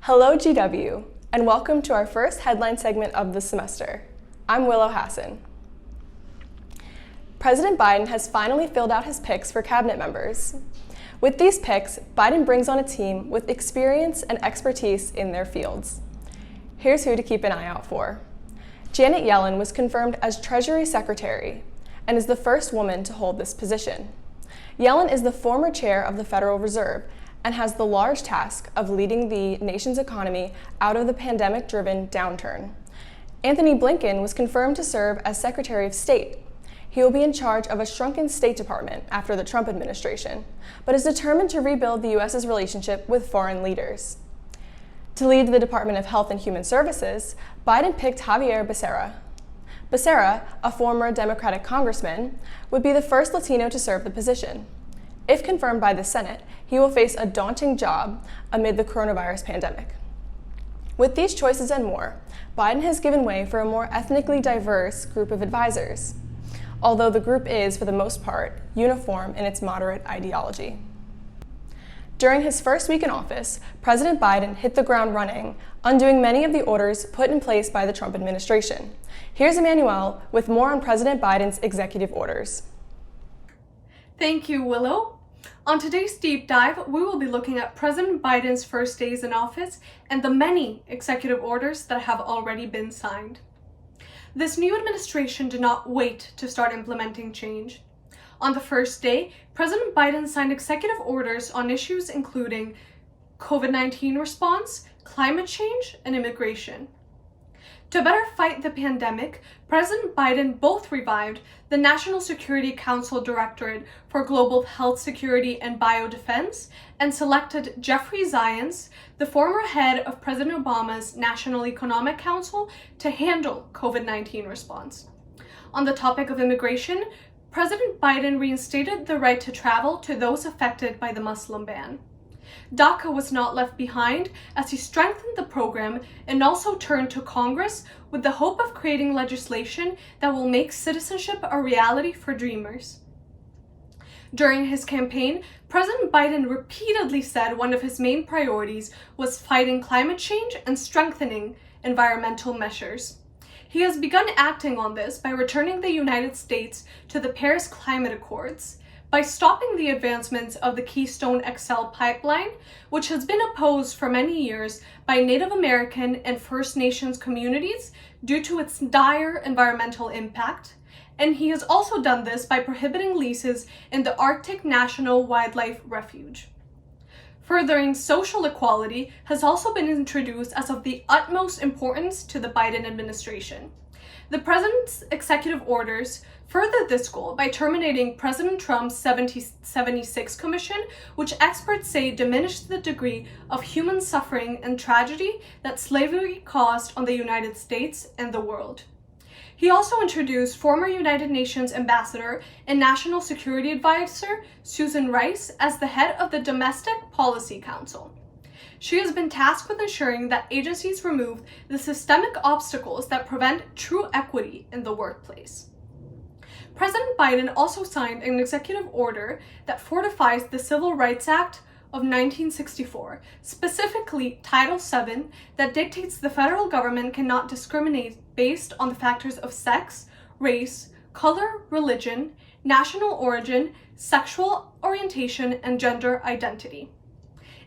Hello GW, and welcome to our first headline segment of the semester. I'm Willow Hasson. President Biden has finally filled out his picks for cabinet members. With these picks, Biden brings on a team with experience and expertise in their fields. Here's who to keep an eye out for. Janet Yellen was confirmed as Treasury Secretary and is the first woman to hold this position. Yellen is the former chair of the Federal Reserve and has the large task of leading the nation's economy out of the pandemic-driven downturn. Anthony Blinken was confirmed to serve as Secretary of State. He will be in charge of a shrunken State Department after the Trump administration, but is determined to rebuild the U.S.'s relationship with foreign leaders. To lead the Department of Health and Human Services, Biden picked Xavier Becerra. Becerra, a former Democratic congressman, would be the first Latino to serve the position. If confirmed by the Senate, he will face a daunting job amid the coronavirus pandemic. With these choices and more, Biden has given way for a more ethnically diverse group of advisors, although the group is, for the most part, uniform in its moderate ideology. During his first week in office, President Biden hit the ground running, undoing many of the orders put in place by the Trump administration. Here's Emmanuelle with more on President Biden's executive orders. Thank you, Willow. On today's deep dive, we will be looking at President Biden's first days in office and the many executive orders that have already been signed. This new administration did not wait to start implementing change. On the first day, President Biden signed executive orders on issues including COVID-19 response, climate change, and immigration. To better fight the pandemic, President Biden both revived the National Security Council Directorate for Global Health Security and Biodefense and selected Jeffrey Zients, the former head of President Obama's National Economic Council, to handle COVID-19 response. On the topic of immigration, President Biden reinstated the right to travel to those affected by the Muslim ban. DACA was not left behind as he strengthened the program and also turned to Congress with the hope of creating legislation that will make citizenship a reality for dreamers. During his campaign, President Biden repeatedly said one of his main priorities was fighting climate change and strengthening environmental measures. He has begun acting on this by returning the United States to the Paris Climate Accords, by stopping the advancements of the Keystone XL pipeline, which has been opposed for many years by Native American and First Nations communities due to its dire environmental impact, and he has also done this by prohibiting leases in the Arctic National Wildlife Refuge. Furthering social equality has also been introduced as of the utmost importance to the Biden administration. The president's executive orders furthered this goal by terminating President Trump's 76 Commission, which experts say diminished the degree of human suffering and tragedy that slavery caused on the United States and the world. He also introduced former United Nations Ambassador and National Security Advisor Susan Rice as the head of the Domestic Policy Council. She has been tasked with ensuring that agencies remove the systemic obstacles that prevent true equity in the workplace. President Biden also signed an executive order that fortifies the Civil Rights Act of 1964, specifically Title VII, that dictates the federal government cannot discriminate based on the factors of sex, race, color, religion, national origin, sexual orientation, and gender identity.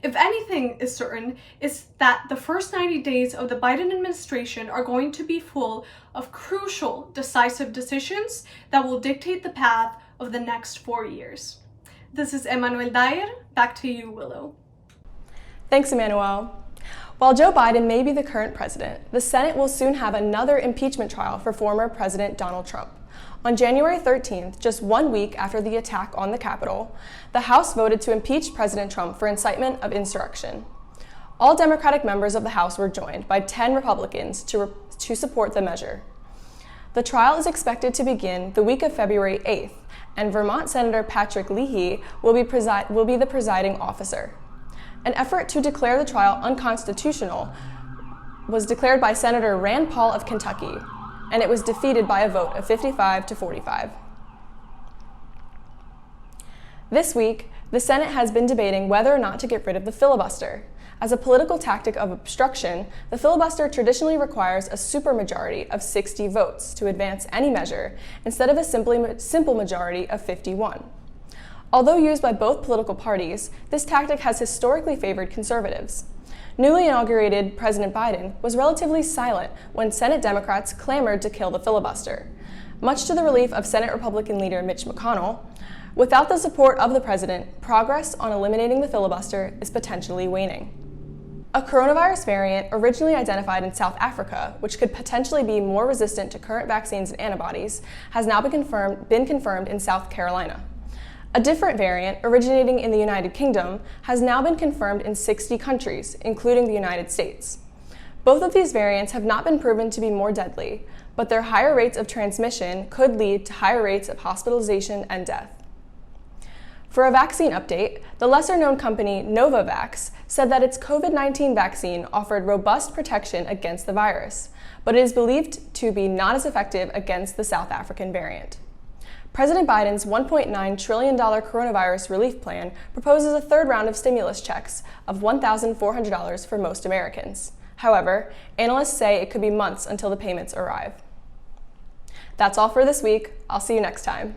If anything is certain, is that the first 90 days of the Biden administration are going to be full of crucial, decisive decisions that will dictate the path of the next 4 years. This is Emmanuelle Dyer. Back to you, Willow. Thanks, Emmanuelle. While Joe Biden may be the current president, the Senate will soon have another impeachment trial for former President Donald Trump. On January 13th, just 1 week after the attack on the Capitol, the House voted to impeach President Trump for incitement of insurrection. All Democratic members of the House were joined by 10 Republicans to support the measure. The trial is expected to begin the week of February 8th, and Vermont Senator Patrick Leahy will be the presiding officer. An effort to declare the trial unconstitutional was declared by Senator Rand Paul of Kentucky, and it was defeated by a vote of 55 to 45. This week, The Senate has been debating whether or not to get rid of the filibuster. As a political tactic of obstruction, the filibuster traditionally requires a supermajority of 60 votes to advance any measure instead of a simple majority of 51. Although used by both political parties, this tactic has historically favored conservatives. Newly inaugurated President Biden was relatively silent when Senate Democrats clamored to kill the filibuster. Much to the relief of Senate Republican leader Mitch McConnell, without the support of the president, progress on eliminating the filibuster is potentially waning. A coronavirus variant originally identified in South Africa, which could potentially be more resistant to current vaccines and antibodies, has now been confirmed in South Carolina. A different variant, originating in the United Kingdom, has now been confirmed in 60 countries, including the United States. Both of these variants have not been proven to be more deadly, but their higher rates of transmission could lead to higher rates of hospitalization and death. For a vaccine update, the lesser-known company Novavax said that its COVID-19 vaccine offered robust protection against the virus, but it is believed to be not as effective against the South African variant. President Biden's $1.9 trillion coronavirus relief plan proposes a third round of stimulus checks of $1,400 for most Americans. However, analysts say it could be months until the payments arrive. That's all for this week. I'll see you next time.